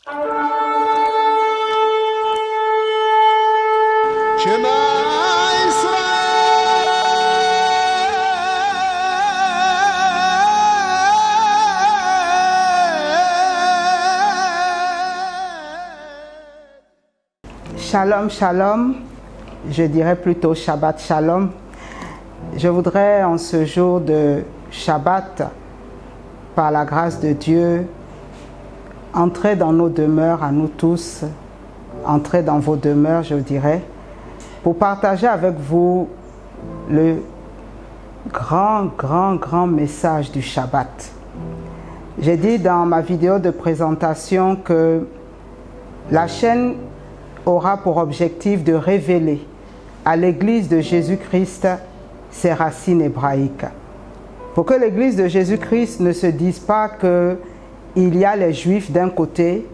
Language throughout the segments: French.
Shalom, shalom, je dirais plutôt Shabbat shalom. Je voudrais en ce jour de Shabbat, par la grâce de Dieu, entrer dans nos demeures à nous tous, entrer dans vos demeures, je dirais, pour partager avec vous le grand message du Shabbat. J'ai dit dans ma vidéo de présentation que la chaîne aura pour objectif de révéler à l'Église de Jésus-Christ ses racines hébraïques. Pour que l'Église de Jésus-Christ ne se dise pas qu'il y a les Juifs d'un côté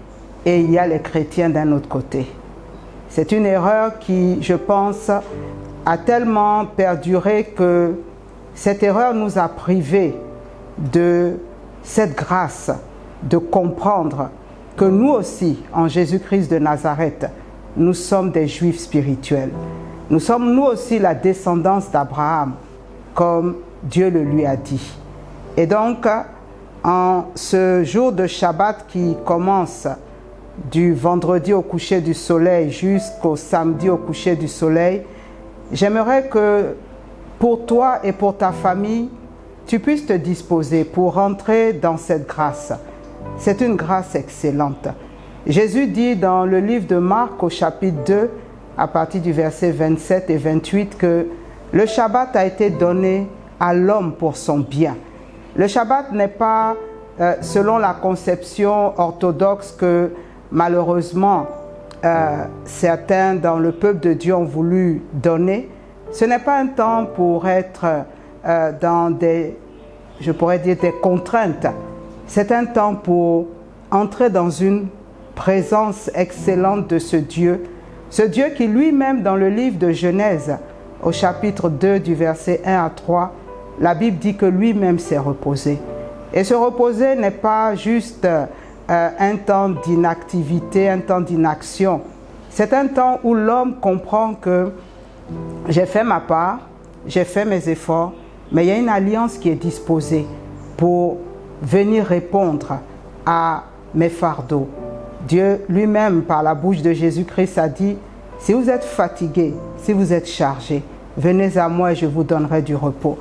et il y a les chrétiens d'un autre côté. C'est une erreur qui, je pense, a tellement perduré que cette erreur nous a privés de cette grâce de comprendre que nous aussi, en Jésus-Christ de Nazareth, nous sommes des Juifs spirituels. Nous sommes nous aussi la descendance d'Abraham, comme Dieu le lui a dit. Et donc, en ce jour de Shabbat qui commence du vendredi au coucher du soleil jusqu'au samedi au coucher du soleil, j'aimerais que pour toi et pour ta famille, tu puisses te disposer pour rentrer dans cette grâce. C'est une grâce excellente. Jésus dit dans le livre de Marc au chapitre 2, à partir du verset 27 et 28, que le Shabbat a été donné à l'homme pour son bien. Le Shabbat n'est pas selon la conception orthodoxe que malheureusement certains dans le peuple de Dieu ont voulu donner. Ce n'est pas un temps pour être dans des, je pourrais dire, des contraintes. C'est un temps pour entrer dans une présence excellente de ce Dieu qui lui-même dans le livre de Genèse, au chapitre 2 du verset 1 à 3, la Bible dit que lui-même s'est reposé. Et se reposer n'est pas juste un temps d'inactivité, un temps d'inaction. C'est un temps où l'homme comprend que j'ai fait ma part, j'ai fait mes efforts, mais il y a une alliance qui est disposée pour venir répondre à mes fardeaux. Dieu lui-même, par la bouche de Jésus-Christ, a dit, si vous êtes fatigués, si vous êtes chargés, venez à moi et je vous donnerai du repos.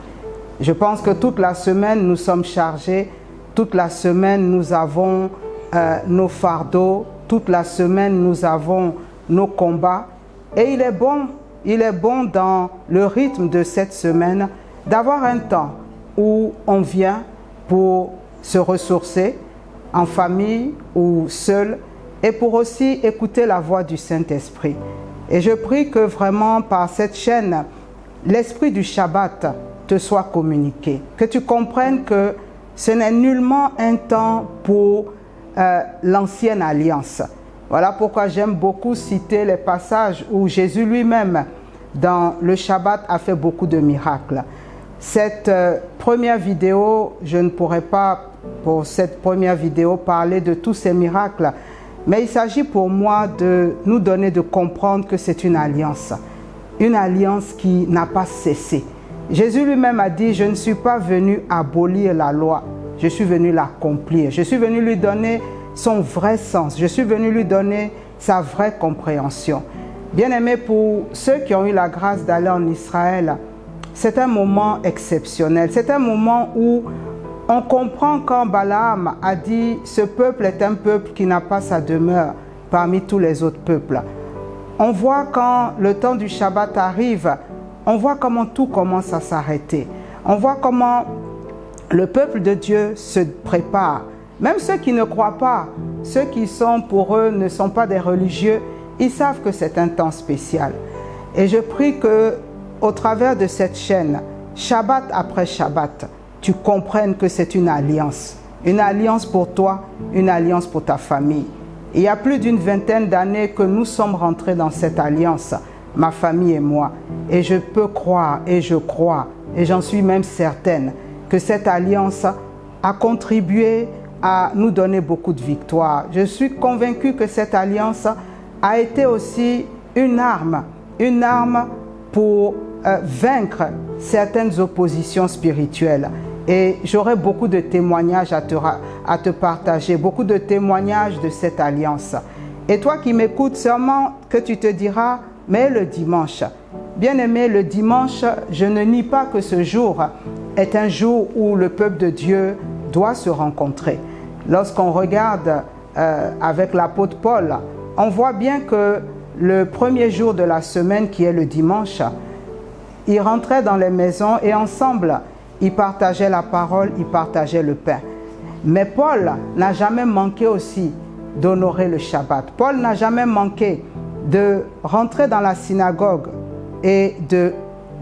Je pense que toute la semaine, nous sommes chargés. Toute la semaine, nous avons nos fardeaux. Toute la semaine, nous avons nos combats. Et il est bon dans le rythme de cette semaine d'avoir un temps où on vient pour se ressourcer en famille ou seul et pour aussi écouter la voix du Saint-Esprit. Et je prie que vraiment par cette chaîne, l'esprit du Shabbat te soit communiqué. Que tu comprennes que ce n'est nullement un temps pour l'ancienne alliance. Voilà pourquoi j'aime beaucoup citer les passages où Jésus lui-même, dans le Shabbat, a fait beaucoup de miracles. Cette première vidéo, je ne pourrais pas, pour cette première vidéo, parler de tous ces miracles, mais il s'agit pour moi de nous donner de comprendre que c'est une alliance qui n'a pas cessé. Jésus lui-même a dit, je ne suis pas venu abolir la loi, je suis venu l'accomplir. Je suis venu lui donner son vrai sens, je suis venu lui donner sa vraie compréhension. Bien-aimés, pour ceux qui ont eu la grâce d'aller en Israël, c'est un moment exceptionnel. C'est un moment où on comprend quand Balaam a dit « Ce peuple est un peuple qui n'a pas sa demeure parmi tous les autres peuples ». On voit quand le temps du Shabbat arrive, on voit comment tout commence à s'arrêter. On voit comment le peuple de Dieu se prépare. Même ceux qui ne croient pas, ceux qui sont pour eux ne sont pas des religieux, ils savent que c'est un temps spécial. Et je prie que au travers de cette chaîne, Shabbat après Shabbat, tu comprennes que c'est une alliance pour toi, une alliance pour ta famille. Il y a plus d'une vingtaine d'années que nous sommes rentrés dans cette alliance, ma famille et moi. Et je peux croire, et je crois, et j'en suis même certaine, que cette alliance a contribué à nous donner beaucoup de victoires. Je suis convaincu que cette alliance a été aussi une arme pour vaincre certaines oppositions spirituelles. Et j'aurai beaucoup de témoignages à te partager, beaucoup de témoignages de cette alliance. Et toi qui m'écoutes, sûrement que tu te diras, mais le dimanche, bien-aimé, le dimanche, je ne nie pas que ce jour est un jour où le peuple de Dieu doit se rencontrer. Lorsqu'on regarde avec l'apôtre Paul, on voit bien que le premier jour de la semaine, qui est le dimanche, ils rentraient dans les maisons et ensemble, ils partageaient la parole, ils partageaient le pain. Mais Paul n'a jamais manqué aussi d'honorer le Shabbat. Paul n'a jamais manqué de rentrer dans la synagogue et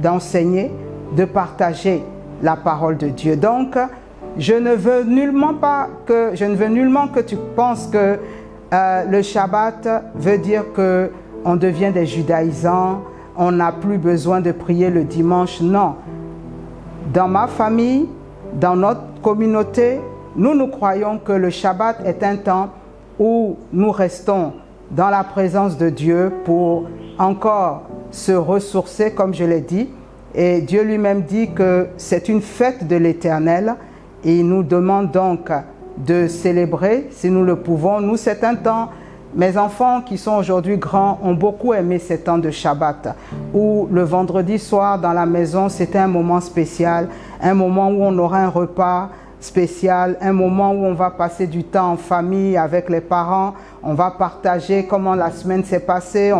d'enseigner, de partager la parole de Dieu. Donc, je ne veux nullement que tu penses que le Shabbat veut dire qu'on devient des judaïsants, on n'a plus besoin de prier le dimanche. Non. Dans ma famille, dans notre communauté, nous croyons que le Shabbat est un temps où nous restons dans la présence de Dieu pour encore se ressourcer, comme je l'ai dit. Et Dieu lui-même dit que c'est une fête de l'Éternel. Et il nous demande donc de célébrer, si nous le pouvons. Nous, c'est un temps, mes enfants qui sont aujourd'hui grands ont beaucoup aimé ces temps de Shabbat, où le vendredi soir dans la maison, c'était un moment spécial, un moment où on aura un repas spécial, un moment où on va passer du temps en famille avec les parents, on va partager comment la semaine s'est passée,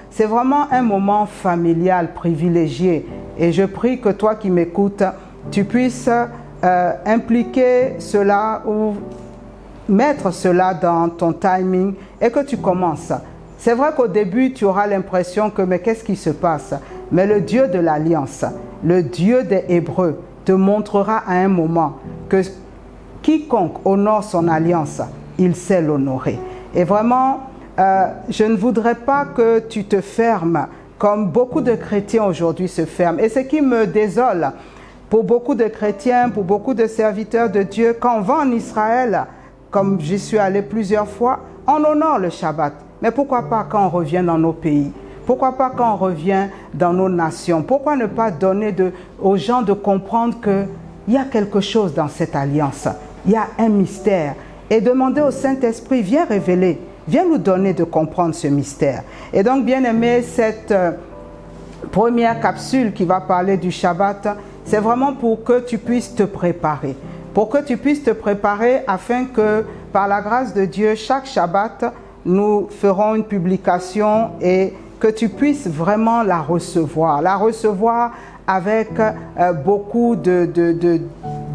c'est vraiment un moment familial, privilégié. Et je prie que toi qui m'écoutes, tu puisses impliquer cela ou mettre cela dans ton timing et que tu commences. C'est vrai qu'au début, tu auras l'impression que mais qu'est-ce qui se passe? Mais le Dieu de l'Alliance, le Dieu des Hébreux, te montrera à un moment que quiconque honore son alliance, il sait l'honorer. Et vraiment, je ne voudrais pas que tu te fermes comme beaucoup de chrétiens aujourd'hui se ferment. Et ce qui me désole, pour beaucoup de chrétiens, pour beaucoup de serviteurs de Dieu, quand on va en Israël, comme j'y suis allé plusieurs fois, on honore le Shabbat. Mais pourquoi pas quand on revient dans nos pays? Pourquoi pas quand on revient dans nos nations? Pourquoi ne pas donner aux gens de comprendre qu'il y a quelque chose dans cette alliance? Il y a un mystère. Et demander au Saint-Esprit, viens révéler, viens nous donner de comprendre ce mystère. Et donc, bien aimé, cette première capsule qui va parler du Shabbat, c'est vraiment pour que tu puisses te préparer. Pour que tu puisses te préparer afin que, par la grâce de Dieu, chaque Shabbat, nous ferons une publication et que tu puisses vraiment la recevoir avec beaucoup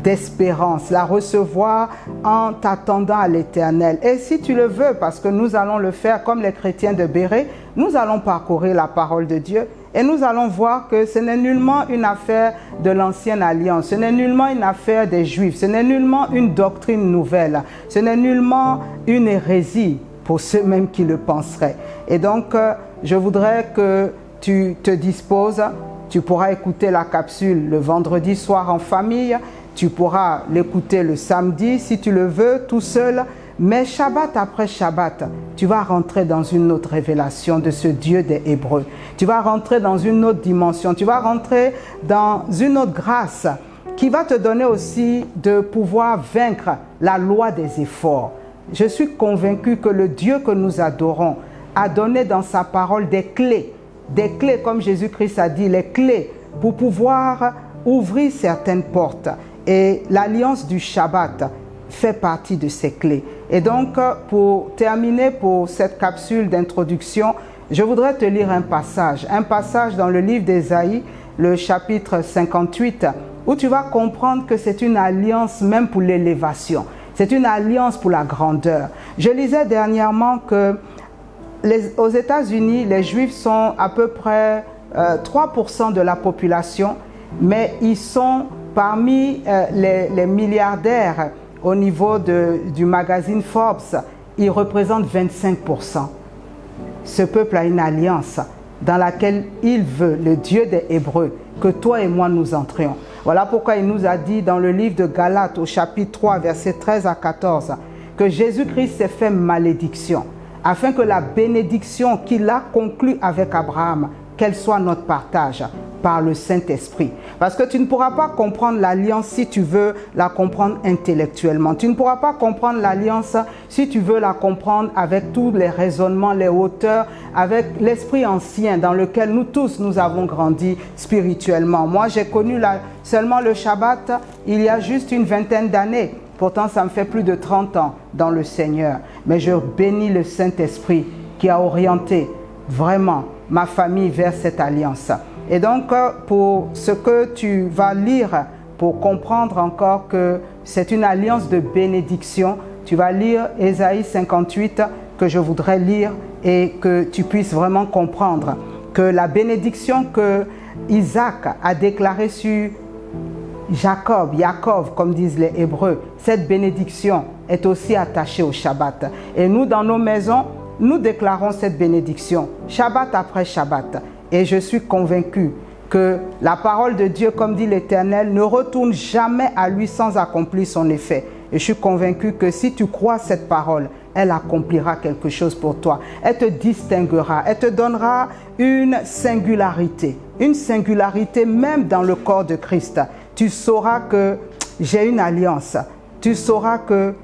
d'espérance, la recevoir en t'attendant à l'Éternel. Et si tu le veux, parce que nous allons le faire comme les chrétiens de Béret, nous allons parcourir la parole de Dieu et nous allons voir que ce n'est nullement une affaire de l'ancienne alliance, ce n'est nullement une affaire des Juifs, ce n'est nullement une doctrine nouvelle, ce n'est nullement une hérésie pour ceux même qui le penseraient. Et donc, je voudrais que tu te disposes. Tu pourras écouter la capsule le vendredi soir en famille. Tu pourras l'écouter le samedi si tu le veux, tout seul. Mais Shabbat après Shabbat, tu vas rentrer dans une autre révélation de ce Dieu des Hébreux. Tu vas rentrer dans une autre dimension. Tu vas rentrer dans une autre grâce qui va te donner aussi de pouvoir vaincre la loi des efforts. Je suis convaincu que le Dieu que nous adorons a donné dans sa parole des clés, comme Jésus-Christ a dit, les clés pour pouvoir ouvrir certaines portes. Et l'alliance du Shabbat fait partie de ces clés. Et donc, pour terminer pour cette capsule d'introduction, je voudrais te lire un passage dans le livre d'Ésaïe, le chapitre 58, où tu vas comprendre que c'est une alliance même pour l'élévation. C'est une alliance pour la grandeur. Je lisais dernièrement que aux États-Unis, les Juifs sont à peu près 3% de la population, mais ils sont parmi les milliardaires au niveau du magazine Forbes. Ils représentent 25%. Ce peuple a une alliance dans laquelle il veut, le Dieu des Hébreux, que toi et moi nous entrions. Voilà pourquoi il nous a dit dans le livre de Galates au chapitre 3, versets 13 à 14, que Jésus-Christ s'est fait malédiction, afin que la bénédiction qu'il a conclue avec Abraham, qu'elle soit notre partage par le Saint-Esprit. Parce que tu ne pourras pas comprendre l'alliance si tu veux la comprendre intellectuellement. Tu ne pourras pas comprendre l'alliance si tu veux la comprendre avec tous les raisonnements, les hauteurs, avec l'esprit ancien dans lequel nous tous nous avons grandi spirituellement. Moi, j'ai connu seulement le Shabbat il y a juste une vingtaine d'années. Pourtant, ça me fait plus de 30 ans dans le Seigneur. Mais je bénis le Saint-Esprit qui a orienté vraiment ma famille vers cette alliance. Et donc, pour ce que tu vas lire, pour comprendre encore que c'est une alliance de bénédiction, tu vas lire Ésaïe 58 que je voudrais lire et que tu puisses vraiment comprendre que la bénédiction que Isaac a déclarée sur Jacob, comme disent les Hébreux, cette bénédiction est aussi attachée au Shabbat. Et nous, dans nos maisons, nous déclarons cette bénédiction, Shabbat après Shabbat. Et je suis convaincu que la parole de Dieu, comme dit l'Éternel, ne retourne jamais à lui sans accomplir son effet. Et je suis convaincu que si tu crois cette parole, elle accomplira quelque chose pour toi. Elle te distinguera, elle te donnera une singularité même dans le corps de Christ. Tu sauras que j'ai une alliance. Tu sauras que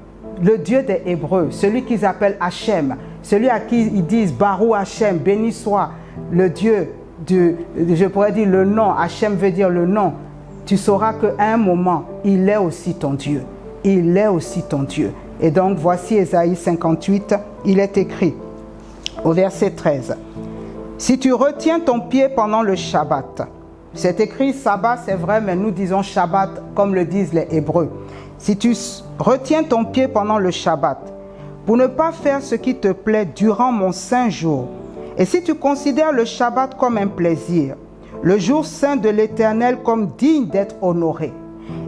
le Dieu des Hébreux, celui qu'ils appellent Hachem, celui à qui ils disent Baruch Hachem, béni soit le Dieu, je pourrais dire le nom, Hachem veut dire le nom, tu sauras qu'à un moment, il est aussi ton Dieu. Il est aussi ton Dieu. Et donc, voici Ésaïe 58, il est écrit au verset 13. Si tu retiens ton pied pendant le Shabbat, c'est écrit sabbat, c'est vrai, mais nous disons Shabbat comme le disent les Hébreux. Si tu retiens ton pied pendant le Shabbat, pour ne pas faire ce qui te plaît durant mon saint jour, et si tu considères le Shabbat comme un plaisir, le jour saint de l'Éternel comme digne d'être honoré,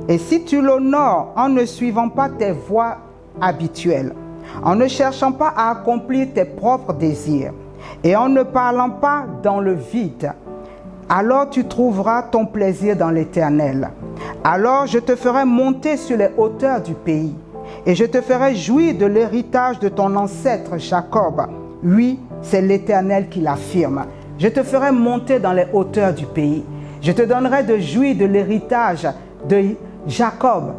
et si tu l'honores en ne suivant pas tes voies habituelles, en ne cherchant pas à accomplir tes propres désirs, et en ne parlant pas dans le vide, alors tu trouveras ton plaisir dans l'Éternel. Alors je te ferai monter sur les hauteurs du pays, et je te ferai jouir de l'héritage de ton ancêtre Jacob. Oui, c'est l'Éternel qui l'affirme. Je te ferai monter dans les hauteurs du pays. Je te donnerai de jouir de l'héritage de Jacob,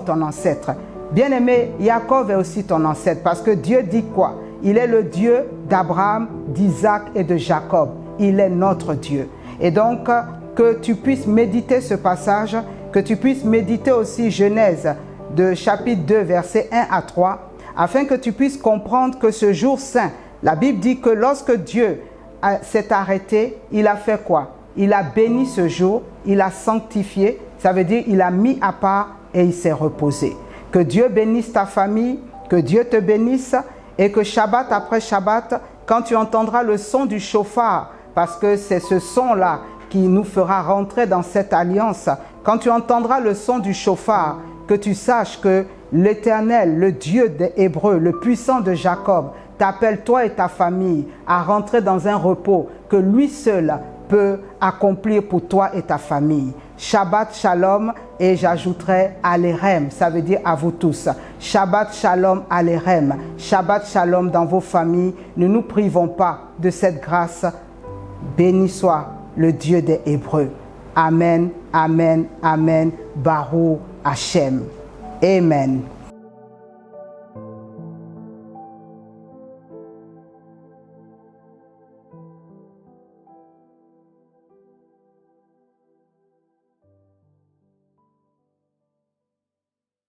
ton ancêtre. Bien-aimé, Jacob est aussi ton ancêtre parce que Dieu dit quoi? Il est le Dieu d'Abraham, d'Isaac et de Jacob. Il est notre Dieu. Et donc, que tu puisses méditer ce passage, que tu puisses méditer aussi Genèse de chapitre 2, versets 1 à 3, afin que tu puisses comprendre que ce jour saint, la Bible dit que lorsque Dieu s'est arrêté, il a fait quoi? Il a béni ce jour, il a sanctifié, ça veut dire il a mis à part et il s'est reposé. Que Dieu bénisse ta famille, que Dieu te bénisse et que Shabbat après Shabbat, quand tu entendras le son du chauffard, parce que c'est ce son-là qui nous fera rentrer dans cette alliance, quand tu entendras le son du chauffard, que tu saches que l'Éternel, le Dieu des Hébreux, le puissant de Jacob, t'appelle toi et ta famille à rentrer dans un repos que lui seul peut accomplir pour toi et ta famille. Shabbat Shalom, et j'ajouterai Alerem, ça veut dire à vous tous. Shabbat Shalom Alerem, Shabbat Shalom dans vos familles. Ne nous privons pas de cette grâce. Béni soit le Dieu des Hébreux. Amen, amen, amen. Baruch Hashem. Amen.